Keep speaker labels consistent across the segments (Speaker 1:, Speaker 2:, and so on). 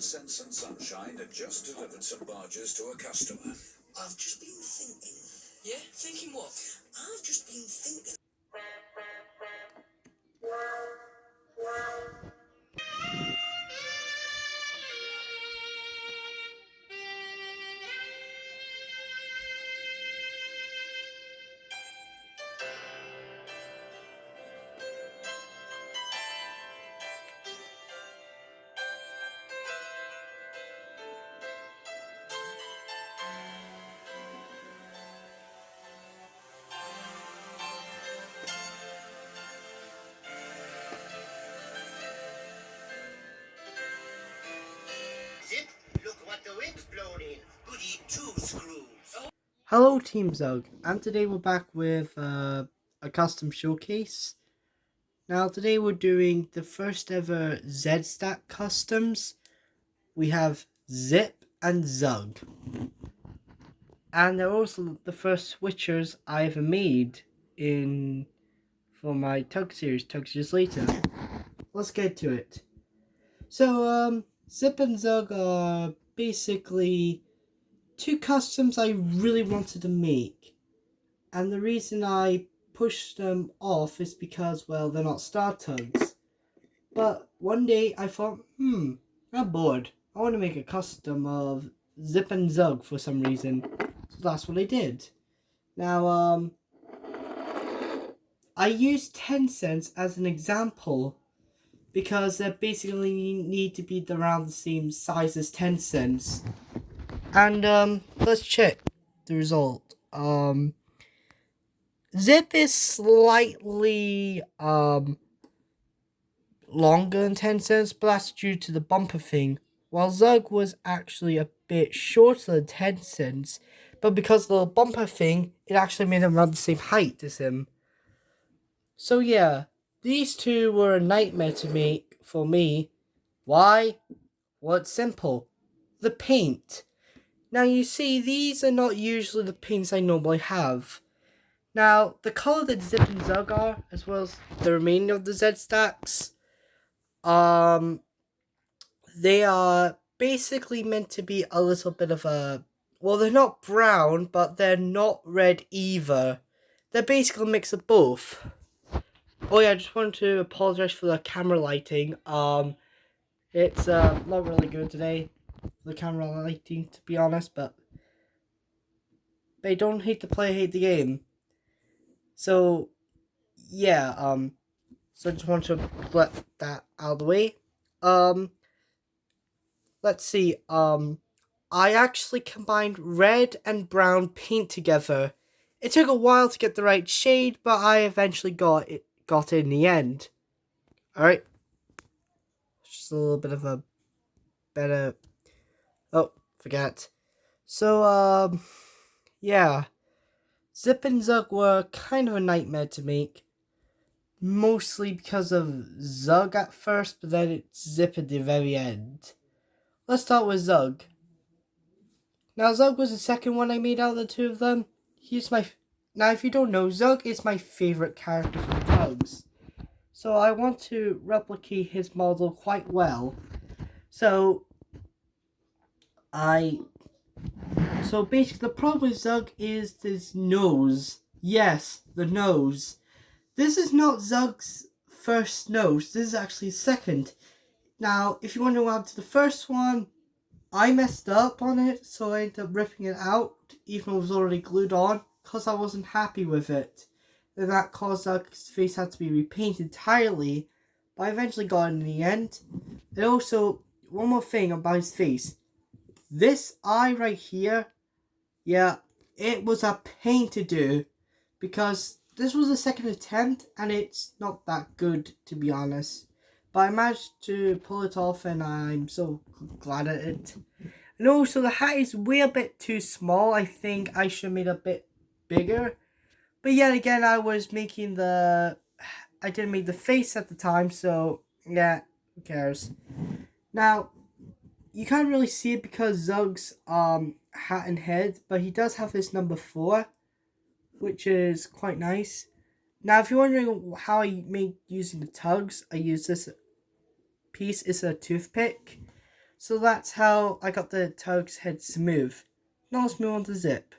Speaker 1: Nonsense and Sunshine had just delivered some barges to a customer.
Speaker 2: I've just been thinking.
Speaker 3: Yeah? Thinking what?
Speaker 2: I've just been thinking.
Speaker 4: Zip, look what the wind's blown in. Goody two screws.
Speaker 5: Hello Team Zug, and today we're back with a custom showcase. Now today we're doing the first ever Z-Stack customs. We have Zip and Zug. And they're also the first switchers I ever made for my Tug series, Tug Years Later. Let's get to it. So Zip and Zug are basically two customs I really wanted to make. And the reason I pushed them off is because, well, they're not star tugs. But one day I thought, I'm bored. I want to make a custom of Zip and Zug for some reason. So that's what I did. Now, I used 10 cents as an example because they basically need to be around the same size as 10 cents. And let's check the result. Zip is slightly longer than 10 cents, but that's due to the bumper thing. While Zug was actually a bit shorter than 10 cents, but because of the bumper thing, it actually made him around the same height as him. So yeah, these two were a nightmare to make for me. Why? Well, it's simple. The paint. Now you see, these are not usually the paints I normally have. Now, the color that Zip and Zug are, as well as the remaining of the Z-Stacks, they are basically meant to be a little bit of a, well, they're not brown, but they're not red either. They're basically a mix of both. Oh yeah, I just wanted to apologize for the camera lighting. It's not really good today, the camera lighting, to be honest, but they don't hate the player, hate the game. So, yeah, so I just want to let that out of the way. Let's see, I actually combined red and brown paint together. It took a while to get the right shade, but I eventually got it in the end. Alright. Just a little bit of a better... Oh, forget. So, yeah. Zip and Zug were kind of a nightmare to make. Mostly because of Zug at first, but then it's Zip at the very end. Let's start with Zug. Now, Zug was the second one I made out of the two of them. Now, if you don't know, Zug is my favorite character from Tugs. So I want to replicate his model quite well. So basically the problem with Zug is his nose. Yes, the nose. This is not Zug's first nose. This is actually his second. Now, if you want to know what happened to the first one, I messed up on it, so I ended up ripping it out, even though it was already glued on, because I wasn't happy with it. And that caused Zug's face had to be repainted entirely, but I eventually got it in the end. And also, one more thing about his face. This eye right here, yeah, it was a pain to do, because this was the second attempt, and it's not that good, to be honest. But I managed to pull it off, and I'm so glad at it. And also, the hat is way a bit too small. I think I should have made it a bit bigger. But yet again, I didn't make the face at the time, so yeah, who cares. Now, you can't really see it because Zug's hat and head, but he does have this number 4, which is quite nice. Now, if you're wondering how I made using the tugs, I use this piece. It's a toothpick. So that's how I got the Tug's head smooth. Now let's move on to Zip.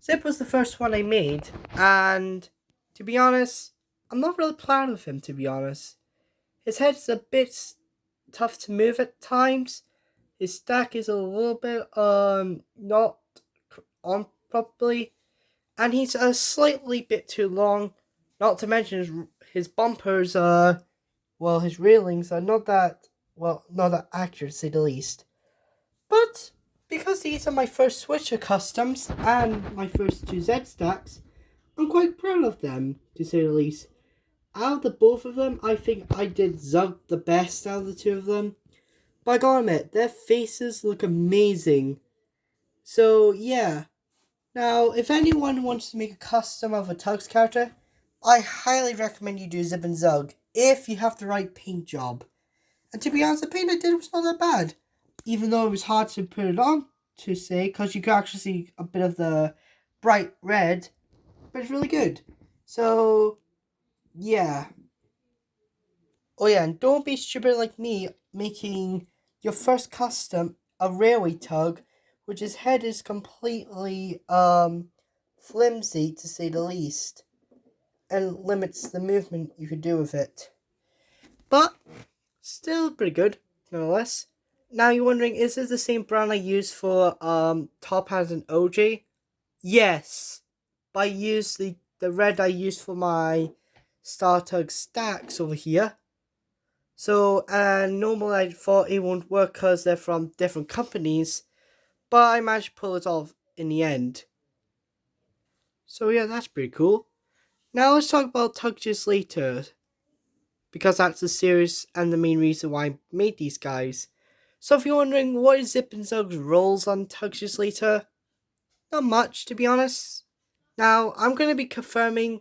Speaker 5: Zip was the first one I made, and to be honest, I'm not really proud of him, to be honest. His head's a bit tough to move at times. His stack is a little bit not on properly, and he's a slightly bit too long. Not to mention his bumpers his railings are not that accurate, to say the least. But because these are my first Switcher customs and my first two Z stacks, I'm quite proud of them, to say the least. Out of the both of them, I think I did Zug the best out of the two of them. But I gotta admit, their faces look amazing. So yeah. Now, if anyone wants to make a custom of a Tug's character, I highly recommend you do Zip and Zug if you have the right paint job. And to be honest, the paint I did was not that bad. Even though it was hard to put it on, to say, because you could actually see a bit of the bright red. But it's really good. So, yeah. Oh yeah, and don't be stupid like me making your first custom a railway tug, which his head is completely flimsy, to say the least, and limits the movement you could do with it. But still pretty good, nonetheless. Now you're wondering, is this the same brand I used for Top Hat and OJ? Yes, but I used the red I used for my Star Tug stacks over here. So, and normally I thought it won't work because they're from different companies, but I managed to pull it off in the end. So yeah, that's pretty cool. Now let's talk about Tugs later, because that's the series and the main reason why I made these guys. So if you're wondering what is Zip and Zug's roles on Tugs later, not much, to be honest. Now, I'm going to be confirming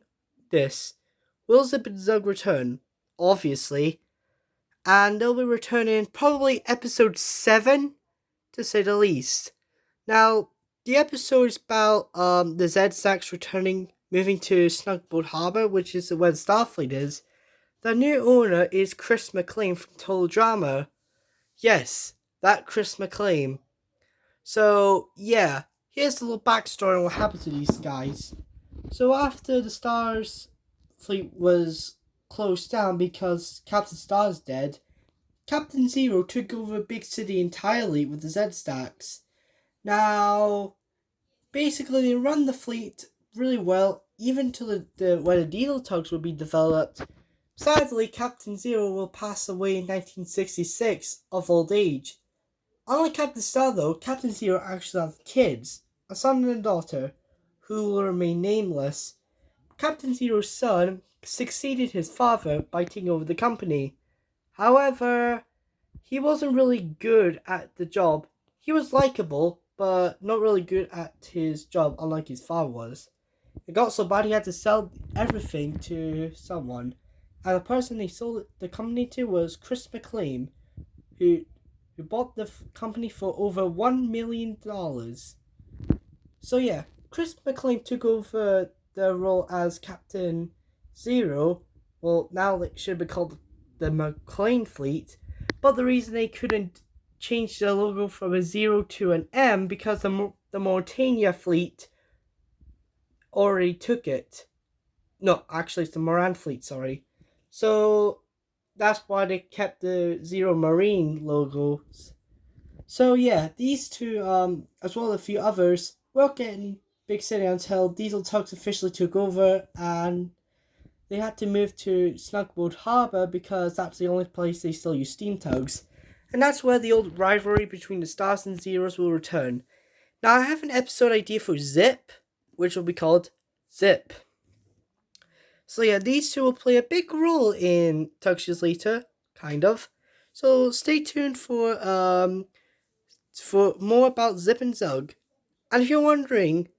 Speaker 5: this. Will Zip and Zug return? Obviously. And they'll be returning probably episode 7, to say the least. Now, the episode is about the Z-Stacks returning, moving to Snugboat Harbor, which is where the Starfleet is. The new owner is Chris McLean from Total Drama. Yes, that Chris McLean. So, yeah, here's a little backstory on what happened to these guys. So after the Stars fleet was closed down because Captain Star's dead, Captain Zero took over Big City entirely with the Z-Stacks. Now, basically they run the fleet really well, even to where the diesel tugs will be developed. Sadly, Captain Zero will pass away in 1966 of old age. Unlike Captain Star though, Captain Zero actually has kids, a son and a daughter, who will remain nameless. Captain Zero's son succeeded his father by taking over the company. However, he wasn't really good at the job. He was likable, but not really good at his job, unlike his father was. It got so bad he had to sell everything to someone. And the person he sold the company to was Chris McLean, who bought the company for over $1 million. So yeah, Chris McLean took over the role as Captain Zero. Well, now it should be called the McLean Fleet. But the reason they couldn't change the logo from a 0 to an M because the Mauritania Fleet already took it. No, actually it's the Moran Fleet, sorry. So that's why they kept the Zero Marine logos. So yeah, these two, as well as a few others, worked in Big City until Diesel Tugs officially took over, and they had to move to Snugboat Harbor because that's the only place they still use steam tugs. And that's where the old rivalry between the Stars and Zeros will return. Now I have an episode idea for Zip, which will be called Zip. So yeah, these two will play a big role in Tugs later, kind of. So stay tuned for more about Zip and Zug. And if you're wondering,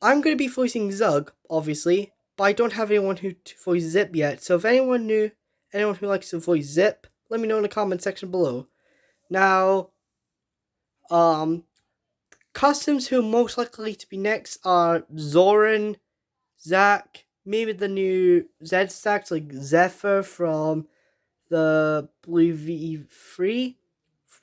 Speaker 5: I'm going to be voicing Zug, obviously, but I don't have anyone who to voice Zip yet. So if anyone who likes to voice Zip, let me know in the comment section below. Now, customs who are most likely to be next are Zoran, Zach, maybe the new Z stacks like Zephyr from the Blue V3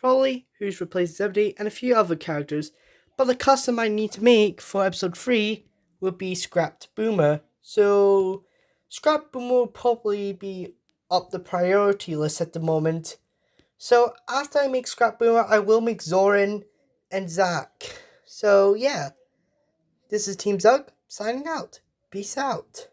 Speaker 5: probably, who's replaced Zebedee, and a few other characters. But the custom I need to make for episode 3 would be Scrapped Boomer. So Scrap Boomer will probably be up the priority list at the moment. So after I make Scrap Boomer, I will make Zoran and Zach. So yeah, this is Team Zug signing out. Peace out.